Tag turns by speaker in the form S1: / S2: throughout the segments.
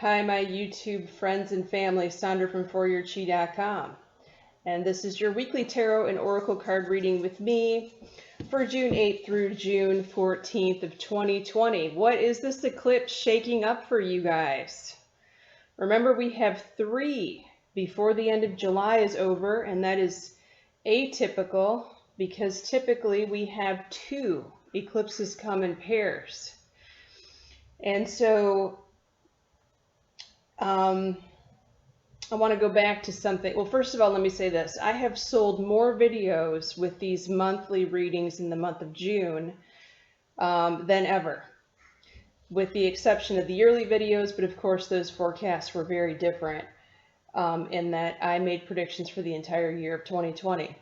S1: Hi, my YouTube friends and family, Sandra from ForYourChi.com. And this is your weekly tarot and oracle card reading with me for June 8th through June 14th of 2020. What is this eclipse shaking up for you guys? Remember, we have 3 before the end of July is over, and that is atypical because typically we have 2 eclipses come in pairs. And so I want to go back to something. Well, first of all, let me say this. I have sold more videos with these monthly readings in the month of June than ever, with the exception of the yearly videos. But of course, those forecasts were very different in that I made predictions for the entire year of 2020.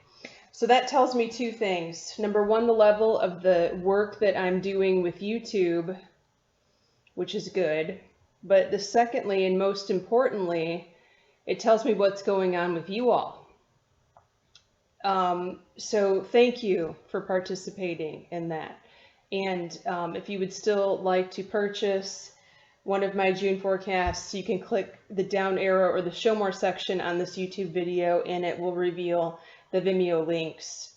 S1: So that tells me 2 things. Number 1, the level of the work that I'm doing with YouTube, which is good. But the secondly, and most importantly, it tells me what's going on with you all. So thank you for participating in that. And if you would still like to purchase one of my June forecasts, you can click the down arrow or the show more section on this YouTube video, and it will reveal the Vimeo links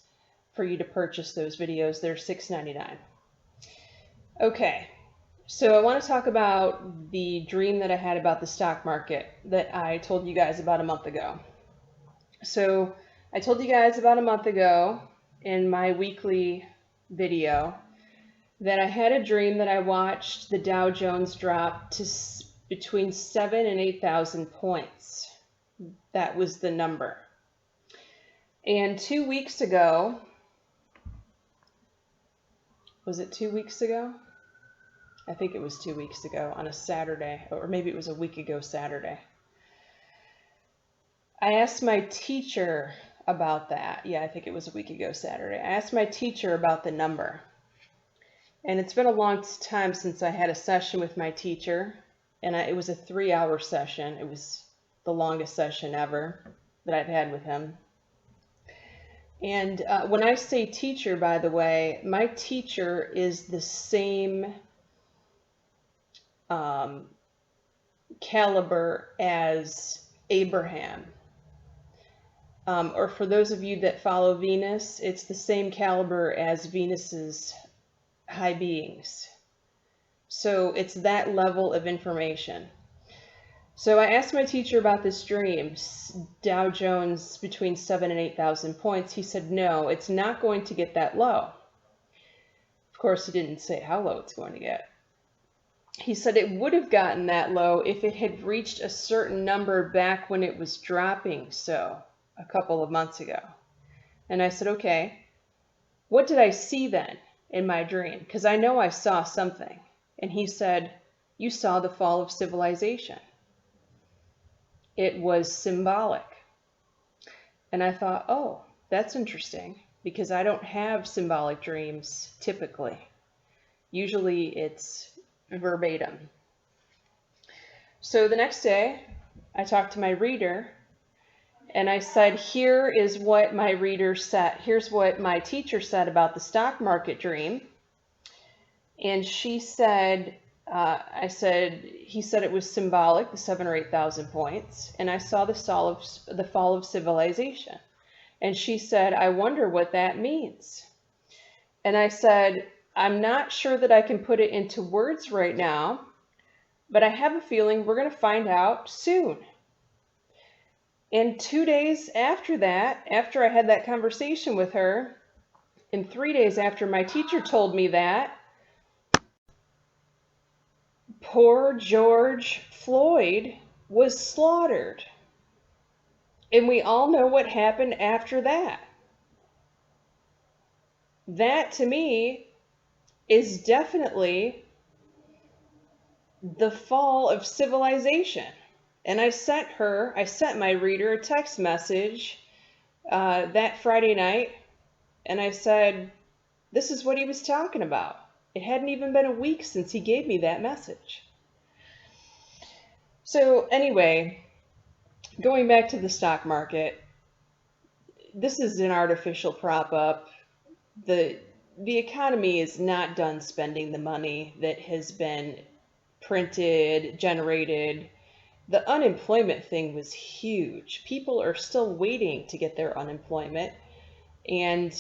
S1: for you to purchase those videos. They're $6.99. Okay. So I want to talk about the dream that I had about the stock market that I told you guys about a month ago. So I told you guys about a month ago in my weekly video that I had a dream that I watched the Dow Jones drop to between 7,000 and 8,000 points. That was the number. And 2 weeks ago, was it 2 weeks ago? I think it was 2 weeks ago on a Saturday, or maybe it was a week ago Saturday. I asked my teacher about that. Yeah, I think it was a week ago Saturday. I asked my teacher about the number. And it's been a long time since I had a session with my teacher, and it was a 3-hour session. It was the longest session ever that I've had with him. And when I say teacher, by the way, my teacher is the same caliber as Abraham. Or for those of you that follow Venus, it's the same caliber as Venus's high beings. So it's that level of information. So I asked my teacher about this dream, Dow Jones between 7,000 and 8,000 points. He said, no, it's not going to get that low. Of course, he didn't say how low it's going to get. He said it would have gotten that low if it had reached a certain number back when it was dropping, so a couple of months ago. And I said, okay, what did I see then in my dream? Because I know I saw something. And he said, you saw the fall of civilization. It was symbolic. And I thought, oh, that's interesting, because I don't have symbolic dreams typically. Usually it's verbatim. So the next day, I talked to my reader, and I said, here is what my reader said. Here's what my teacher said about the stock market dream. And she said, he said it was symbolic, the 7,000 or 8,000 points. And I saw the fall of civilization. And she said, I wonder what that means. And I said, I'm not sure that I can put it into words right now, but I have a feeling we're going to find out soon. And 2 days after that, after I had that conversation with her, and 3 days after my teacher told me that, poor George Floyd was slaughtered. And we all know what happened after that. That, to me, is definitely the fall of civilization. And I sent my reader a text message that Friday night, and I said, this is what he was talking about. It hadn't even been a week since he gave me that message. So anyway, going back to the stock market, this is an artificial prop up. The economy is not done spending the money that has been printed, generated. The unemployment thing was huge. People are still waiting to get their unemployment. And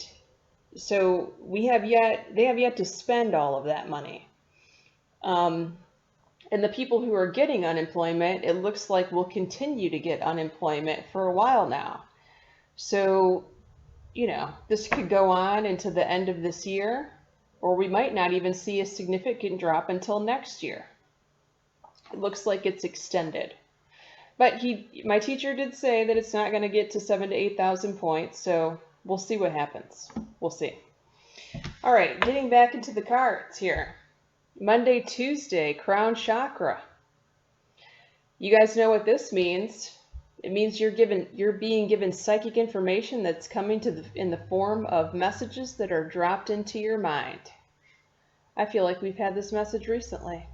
S1: so they have yet to spend all of that money. And the people who are getting unemployment, it looks like will continue to get unemployment for a while now. So, this could go on into the end of this year, or we might not even see a significant drop until next year. It looks like it's extended. But my teacher did say that it's not going to get to 7,000 to 8,000 points, so we'll see what happens. We'll see. All right, getting back into the cards here. Monday, Tuesday, crown chakra. You guys know what this means. It means you're being given psychic information that's coming in the form of messages that are dropped into your mind. I feel like we've had this message recently.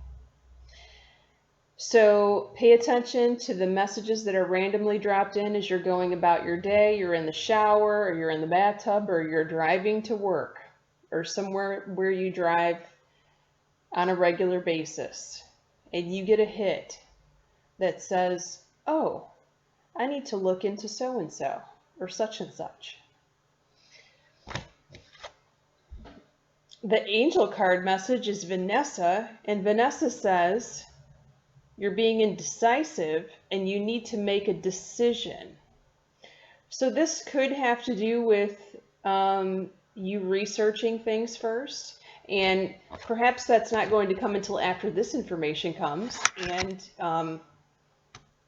S1: So pay attention to the messages that are randomly dropped in as you're going about your day. You're in the shower, or you're in the bathtub, or you're driving to work, or somewhere where you drive on a regular basis. And you get a hit that says, oh, I need to look into so-and-so, or such and such. The angel card message is Vanessa, and Vanessa says, you're being indecisive and you need to make a decision. So this could have to do with you researching things first, and perhaps that's not going to come until after this information comes. And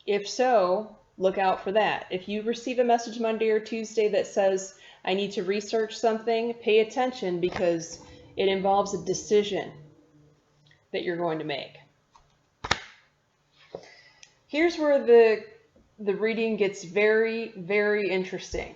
S1: if so, look out for that. If you receive a message Monday or Tuesday that says, I need to research something, pay attention, because it involves a decision that you're going to make. Here's where the reading gets very, very interesting.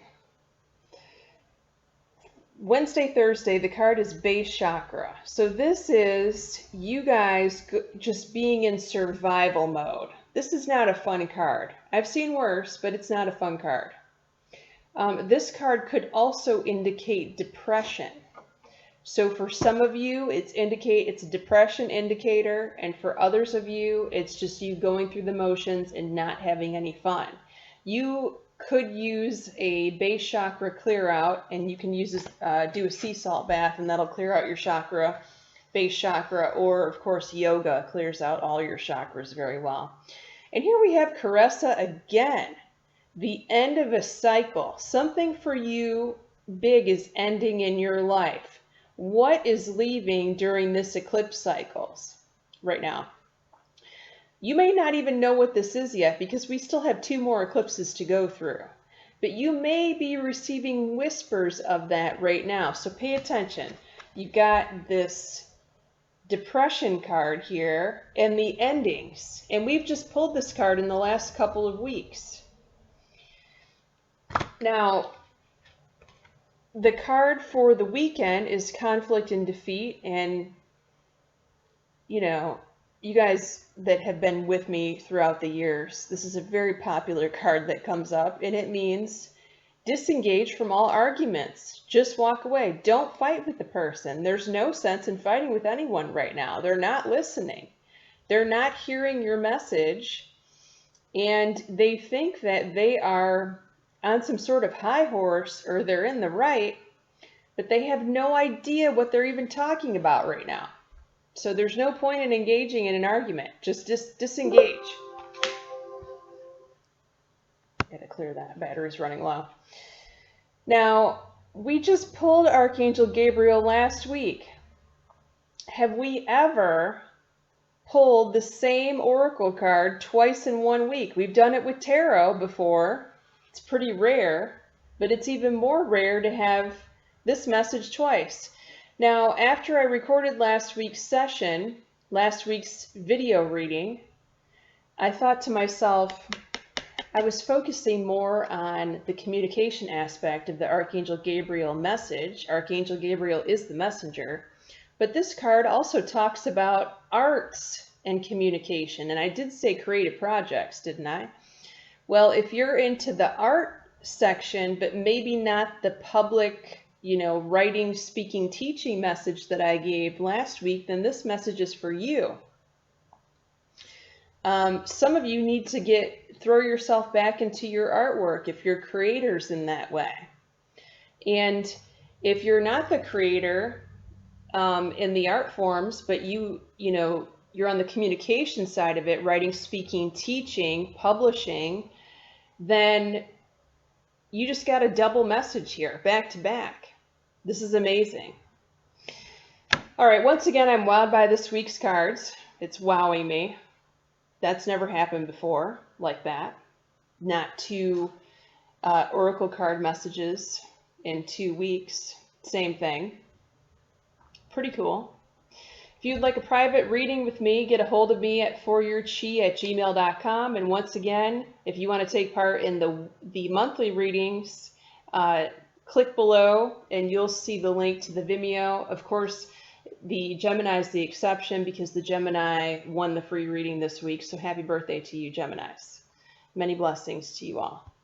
S1: Wednesday, Thursday, the card is base chakra. So this is you guys just being in survival mode. This is not a fun card. I've seen worse, but it's not a fun card. This card could also indicate depression. So for some of you, it's a depression indicator, and for others of you, it's just you going through the motions and not having any fun. You could use a base chakra clear out, and you can use this, do a sea salt bath, and that'll clear out your base chakra, or of course yoga clears out all your chakras very well. And here we have Caressa again, the end of a cycle. Something for you big is ending in your life. What is leaving during this eclipse cycles right now? You may not even know what this is yet because we still have 2 more eclipses to go through. But you may be receiving whispers of that right now. So pay attention. You've got this depression card here and the endings. And we've just pulled this card in the last couple of weeks. Now, the card for the weekend is conflict and defeat, and you guys that have been with me throughout the years, this is a very popular card that comes up, and it means disengage from all arguments. Just walk away. Don't fight with the person. There's no sense in fighting with anyone right now. They're not listening. They're not hearing your message, and they think that they are on some sort of high horse, or they're in the right, but they have no idea what they're even talking about right now. So there's no point in engaging in an argument. Just disengage. Gotta clear that. Battery's running low. Now, we just pulled Archangel Gabriel last week. Have we ever pulled the same oracle card twice in 1 week? We've done it with tarot before. It's pretty rare, but it's even more rare to have this message twice. Now, after I recorded last week's video reading, I thought to myself, I was focusing more on the communication aspect of the Archangel Gabriel message. Archangel Gabriel is the messenger, but this card also talks about arts and communication, and I did say creative projects, didn't I? Well, if you're into the art section, but maybe not the public, writing, speaking, teaching message that I gave last week, then this message is for you. Some of you need to throw yourself back into your artwork if you're creators in that way. And if you're not the creator in the art forms, but you're on the communication side of it, writing, speaking, teaching, publishing, then you just got a double message here, back to back. This is amazing. All right, once again, I'm wowed by this week's cards. It's wowing me. That's never happened before like that. Not 2 oracle card messages in 2 weeks. Same thing. Pretty cool. If you'd like a private reading with me, get a hold of me at foryourchi@gmail.com. And once again, if you want to take part in the monthly readings, click below and you'll see the link to the Vimeo. Of course, the Gemini is the exception because the Gemini won the free reading this week. So happy birthday to you, Geminis. Many blessings to you all.